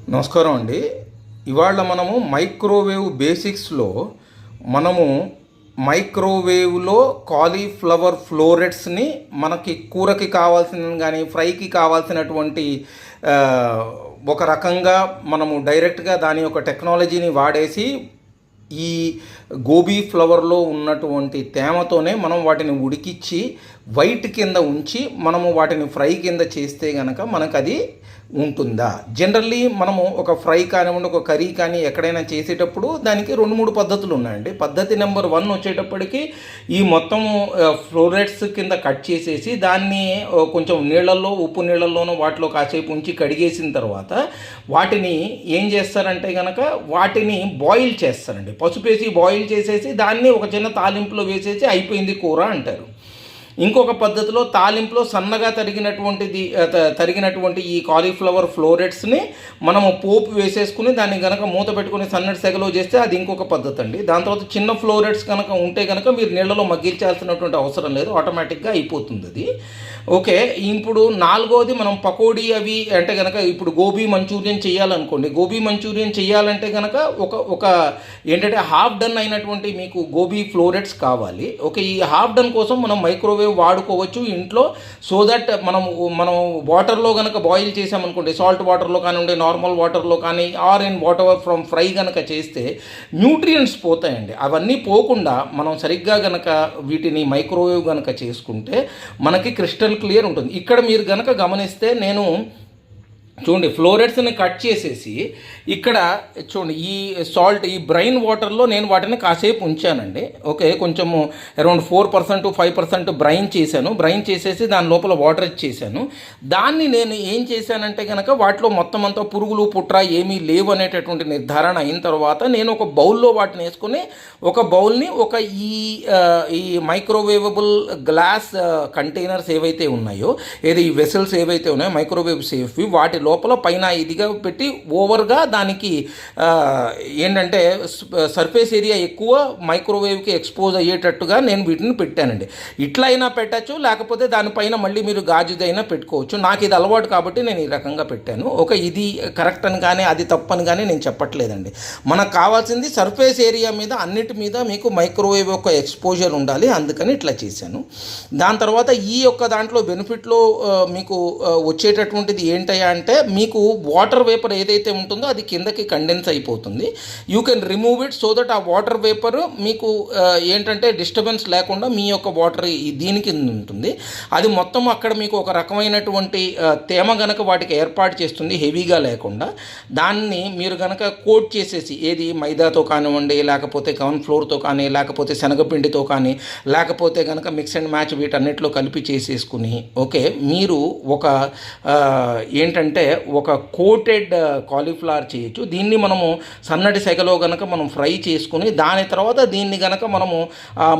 నమస్కారం అండి. ఇవాళ మనము మైక్రోవేవ్ బేసిక్స్లో మనము మైక్రోవేవ్లో కాలీఫ్లవర్ ఫ్లోరెట్స్ని మనకి కూరకి కావాల్సిన కానీ ఫ్రైకి కావాల్సినటువంటి ఒక రకంగా మనము డైరెక్ట్గా దాని యొక్క టెక్నాలజీని వాడేసి ఈ గోబీ ఫ్లవర్లో ఉన్నటువంటి తేమతోనే మనం వాటిని ఉడికిచ్చి వైట్ కింద ఉంచి మనము వాటిని ఫ్రై కింద చేస్తే కనుక మనకు అది ఉంటుందా. జనరల్లీ మనము ఒక ఫ్రై కానివ్వండి, ఒక కర్రీ కానీ ఎక్కడైనా చేసేటప్పుడు దానికి 2-3 పద్ధతులు ఉన్నాయండి. పద్ధతి నెంబర్ 1 వచ్చేటప్పటికి ఈ మొత్తం ఫ్లోరెట్స్ కింద కట్ చేసేసి దాన్ని కొంచెం నీళ్ళల్లో, ఉప్పు నీళ్ళల్లోనూ వాటిలో కాసేపు ఉంచి కడిగేసిన తర్వాత వాటిని ఏం చేస్తారంటే కనుక వాటిని బాయిల్ చేస్తారండి. పసుపు వేసి బాయిల్ చేసేసి దాన్ని ఒక చిన్న తాలింపులో వేసేసి అయిపోయింది కూర అంటారు. ఇంకొక పద్ధతిలో తాలింపులో సన్నగా తరిగినటువంటి ఈ కాలీఫ్లవర్ ఫ్లోరెట్స్ని మనము పోపు వేసేసుకుని దాన్ని కనుక మూత పెట్టుకుని సన్నటి సెగలో చేస్తే అది ఇంకొక పద్ధతి అండి. దాని తర్వాత చిన్న ఫ్లోరెట్స్ కనుక ఉంటే కనుక మీరు నీళ్ళలో మగ్గించాల్సినటువంటి అవసరం లేదు, ఆటోమేటిక్గా అయిపోతుంది అది. ఓకే, ఇప్పుడు 4వది మనం పకోడీ అవి అంటే కనుక ఇప్పుడు గోబీ మంచూరియన్ చేయాలనుకోండి. గోబీ మంచూరియన్ చేయాలంటే కనుక ఒక ఏంటంటే హాఫ్ డన్ అయినటువంటి మీకు గోబీ ఫ్లోరెట్స్ కావాలి. ఓకే, ఈ హాఫ్ డన్ కోసం మనం మైక్రోవేవ్ వాడుకోవచ్చు ఇంట్లో. సో దట్ మనం వాటర్లో కనుక బాయిల్ చేసామనుకోండి, సాల్ట్ వాటర్లో కానివ్వండి, నార్మల్ వాటర్లో కానీ or in whatever from fry కనుక చేస్తే న్యూట్రియంట్స్ పోతాయండి. అవన్నీ పోకుండా మనం సరిగ్గా కనుక వీటిని మైక్రోవేవ్ కనుక చేసుకుంటే మనకి క్రిస్టల్ క్లియర్ ఉంటుంది. ఇక్కడ మీరు కనుక గమనిస్తే నేను చూడండి ఫ్లోరెట్స్ని కట్ చేసేసి ఇక్కడ చూడండి ఈ సాల్ట్ ఈ బ్రైన్ వాటర్లో నేను వాటిని కాసేపు ఉంచానండి. ఓకే, కొంచెము అరౌండ్ 4%-5% బ్రైన్ చేశాను. బ్రైన్ చేసేసి దాని లోపల వాటర్ ఇచ్చేసాను. దాన్ని నేను ఏం చేశానంటే కనుక వాటిలో మొత్తం అంతా పురుగులు పుట్ర ఏమీ లేవు అనేటటువంటి నిర్ధారణ అయిన తర్వాత నేను ఒక బౌల్లో వాటిని వేసుకుని ఒక బౌల్ని ఈ మైక్రోవేవబుల్ గ్లాస్ కంటైనర్స్ ఏవైతే ఉన్నాయో ఈ వెసల్స్ ఏవైతే ఉన్నాయో మైక్రోవేవ్ సేఫ్వి వాటి లోపల పైన ఇదిగా పెట్టి ఓవర్గా దానికి ఏంటంటే సర్ఫేస్ ఏరియా ఎక్కువ మైక్రోవేవ్కి ఎక్స్పోజ్ అయ్యేటట్టుగా నేను వీటిని పెట్టానండి. ఇట్లా అయినా పెట్టచ్చు, లేకపోతే దానిపైన మళ్ళీ మీరు గాజుదైనా పెట్టుకోవచ్చు. నాకు ఇది అలవాటు కాబట్టి నేను ఈ రకంగా పెట్టాను. ఒక ఇది కరెక్ట్ అని కానీ అది తప్పని కానీ నేను చెప్పట్లేదండి. మనకు కావాల్సింది సర్ఫేస్ ఏరియా మీద అన్నిటి మీద మీకు మైక్రోవేవ్ యొక్క ఎక్స్పోజర్ ఉండాలి, అందుకని ఇట్లా చేశాను. దాని తర్వాత ఈ యొక్క దాంట్లో బెనిఫిట్లో మీకు వచ్చేటటువంటిది ఏంటయ్యా అంటే మీకు వాటర్ వేపర్ ఏదైతే ఉంటుందో అది కిందకి కండెన్స్ అయిపోతుంది. You can remove it so that ఆ వాటర్ వేపర్ మీకు ఏంటంటే డిస్టర్బెన్స్ లేకుండా మీ యొక్క వాటర్ దీనికి ఉంటుంది. అది మొత్తం అక్కడ మీకు ఒక రకమైనటువంటి తేమ గనక వాటికి ఏర్పాటు చేస్తుంది, హెవీగా లేకుండా. దాన్ని మీరు కనుక కోట్ చేసేసి ఏది మైదాతో కానివ్వండి, లేకపోతే కార్న్ ఫ్లోర్తో కానీ, లేకపోతే శనగపిండితో కానీ, లేకపోతే కనుక మిక్స్ అండ్ మ్యాచ్ వీటన్నిటిలో కలిపి చేసేసుకుని ఓకే మీరు ఒక ఏంటంటే ఒక కోటెడ్ కాలీఫ్లవర్ చేయొచ్చు. దీన్ని మనము సన్నటి సెగలో కనుక మనం ఫ్రై చేసుకుని దాని తర్వాత దీన్ని కనుక మనము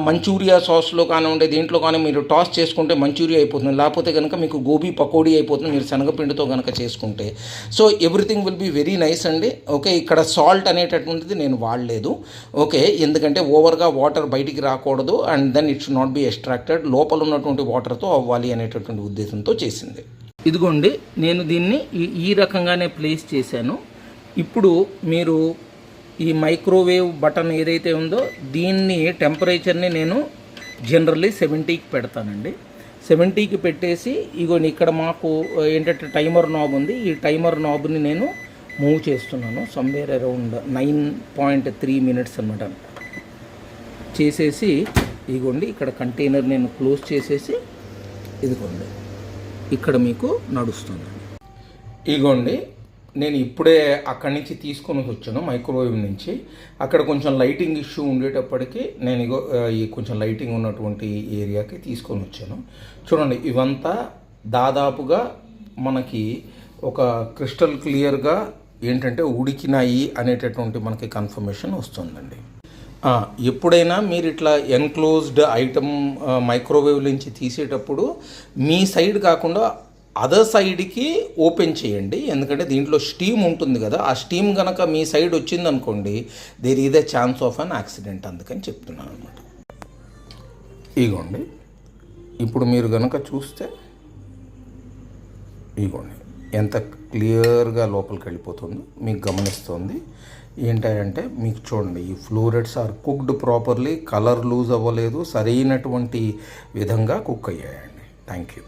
మంచూరియా సాస్లో కానివ్వండి దీంట్లో కానీ మీరు టాస్ చేసుకుంటే మంచూరియా అయిపోతుంది, లేకపోతే కనుక మీకు గోబీ పకోడీ అయిపోతుంది మీరు శనగపిండితో కనుక చేసుకుంటే. So everything will be very nice అండి. ఓకే, ఇక్కడ సాల్ట్ అనేటటువంటిది నేను వాడలేదు. ఓకే, ఎందుకంటే ఓవర్గా వాటర్ బయటికి రాకూడదు and then it should not be extracted, లోపల ఉన్నటువంటి వాటర్తో అవ్వాలి అనేటటువంటి ఉద్దేశంతో చేసింది. ఇదిగోండి నేను దీన్ని ఈ రకంగానే ప్లేస్ చేశాను. ఇప్పుడు మీరు ఈ మైక్రోవేవ్ బటన్ ఏదైతే ఉందో దీన్ని టెంపరేచర్ని నేను జనరల్లీ 70కి పెడతానండి. 70కి పెట్టేసి ఇగోని ఇక్కడ మాకు ఏంటంటే టైమర్ నాబ్ ఉంది. ఈ టైమర్ నాబ్ని నేను మూవ్ చేస్తున్నాను సమ్వేర్ అరౌండ్ 9.3 మినిట్స్ అనమాట. చేసేసి ఇగోండి ఇక్కడ కంటైనర్ నేను క్లోజ్ చేసేసి ఇదిగోండి ఇక్కడ మీకు నడుస్తుంది. ఇగోండి నేను ఇప్పుడే అక్కడి నుంచి తీసుకొని వచ్చాను మైక్రోవేవ్ నుంచి. అక్కడ కొంచెం లైటింగ్ ఇష్యూ ఉండేటప్పటికీ నేను ఈ కొంచెం లైటింగ్ ఉన్నటువంటి ఏరియాకి తీసుకొని వచ్చాను. చూడండి ఇవంతా దాదాపుగా మనకి ఒక క్రిస్టల్ క్లియర్గా ఏంటంటే ఉడికినాయి అనేటటువంటి మనకి కన్ఫర్మేషన్ వస్తుందండి. ఎప్పుడైనా మీరు ఇట్లా ఎన్క్లోజ్డ్ ఐటమ్ మైక్రోవేవ్ నుంచి తీసేటప్పుడు మీ సైడ్ కాకుండా అదర్ సైడ్కి ఓపెన్ చేయండి. ఎందుకంటే దీంట్లో స్టీమ్ ఉంటుంది కదా, ఆ స్టీమ్ కనుక మీ సైడ్ వచ్చిందనుకోండి there is a chance of an accident, అందుకని చెప్తున్నాను అనమాట. ఇగోండి ఇప్పుడు మీరు కనుక చూస్తే ఇగోండి ఎంత క్లియర్గా లోపలికి వెళ్ళిపోతుందో మీకు గమనిస్తుంది. ఏంటంటే మీకు చూడండి, ఈ florets are cooked properly, colour lose అవ్వలేదు, సరైనటువంటి విధంగా కుక్ అయ్యాయండి. Thank you.